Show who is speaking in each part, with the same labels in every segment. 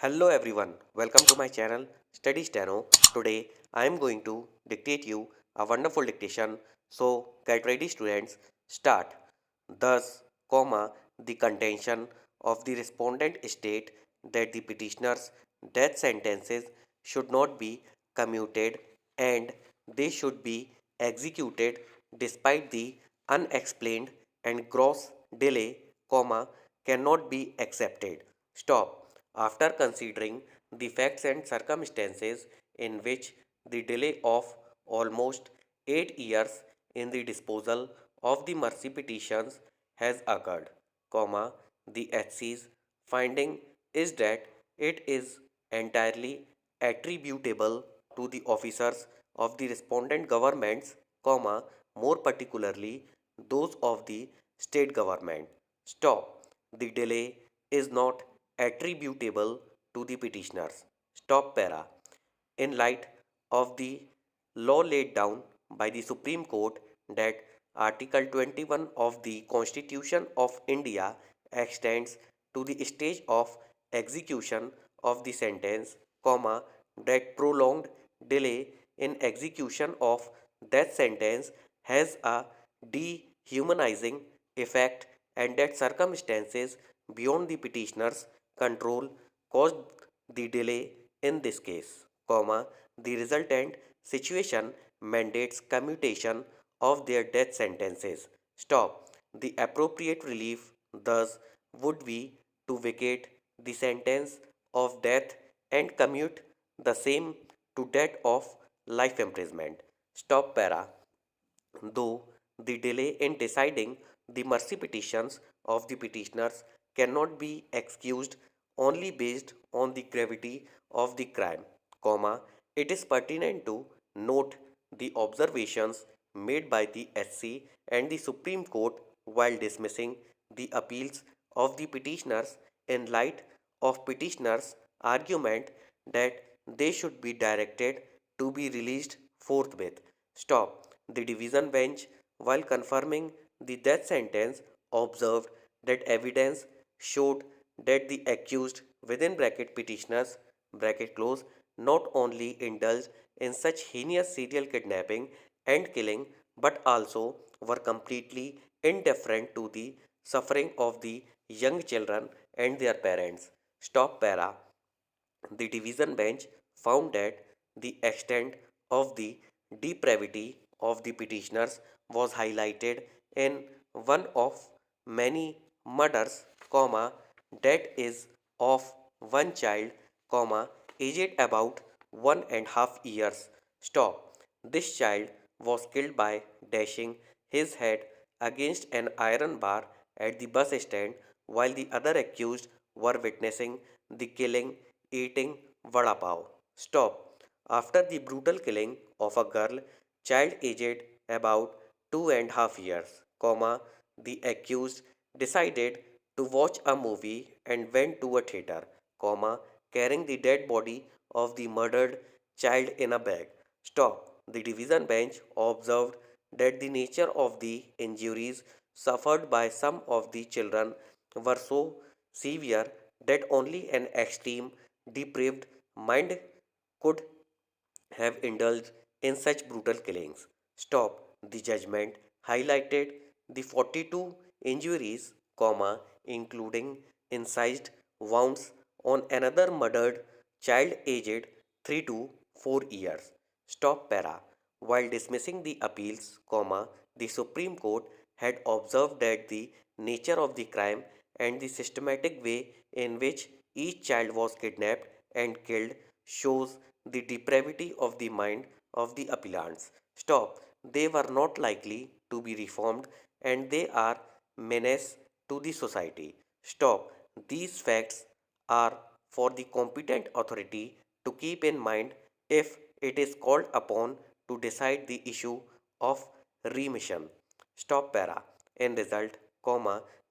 Speaker 1: Hello everyone, welcome to my channel Study Steno. Today I am going to dictate you a wonderful dictation. So get ready students, start. Thus, the contention of the respondent state that the petitioner's death sentences should not be commuted and they should be executed despite the unexplained and gross delay, cannot be accepted. Stop. After considering the facts and circumstances in which the delay of almost 8 years in the disposal of the mercy petitions has occurred, the HC's finding is that it is entirely attributable to the officers of the respondent governments, more particularly those of the state government. Stop. The delay is not attributable to the petitioners. Stop para. In light of the law laid down by the Supreme Court that Article 21 of the Constitution of India extends to the stage of execution of the sentence, that prolonged delay in execution of that sentence has a dehumanizing effect and that circumstances beyond the petitioner's control caused the delay in this case, the resultant situation mandates commutation of their death sentences. Stop. The appropriate relief thus would be to vacate the sentence of death and commute the same to that of life imprisonment. Stop para. Though the delay in deciding the mercy petitions of the petitioners cannot be excused only based on the gravity of the crime, it is pertinent to note the observations made by the SC and the Supreme Court while dismissing the appeals of the petitioners in light of petitioners' argument that they should be directed to be released forthwith. Stop. The division bench, while confirming the death sentence, observed that evidence showed that the accused within bracket petitioners bracket close not only indulged in such heinous serial kidnapping and killing but also were completely indifferent to the suffering of the young children and their parents. Stop para. The division bench found that the extent of the depravity of the petitioners was highlighted in one of many murders, that is of one child, aged about 1.5 years. Stop. This child was killed by dashing his head against an iron bar at the bus stand while the other accused were witnessing the killing eating vada pav. Stop. After the brutal killing of a girl child aged about 2.5 years, the accused decided to watch a movie and went to a theater, carrying the dead body of the murdered child in a bag. Stop. The division bench observed that the nature of the injuries suffered by some of the children were so severe that only an extreme depraved mind could have indulged in such brutal killings. Stop. The judgment highlighted the 42 injuries, including incised wounds on another murdered child aged 3 to 4 years. Stop para. While dismissing the appeals, the Supreme Court had observed that the nature of the crime and the systematic way in which each child was kidnapped and killed shows the depravity of the mind of the appellants. Stop. They were not likely to be reformed and they are menace to the society. Stop. These facts are for the competent authority to keep in mind if it is called upon to decide the issue of remission. Stop para. In result,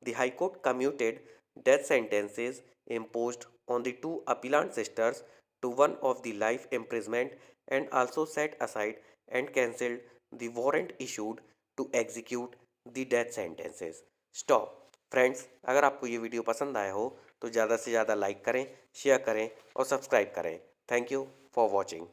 Speaker 1: the High Court commuted death sentences imposed on the two appellant sisters to one of the life imprisonment and also set aside and cancelled the warrant issued to execute the death sentences. Stop. Friends, अगर आपको ये video पसंद आया हो तो ज़्यादा से ज़्यादा लाइक करें, शेयर करें और सब्सक्राइब करें। Thank you for watching.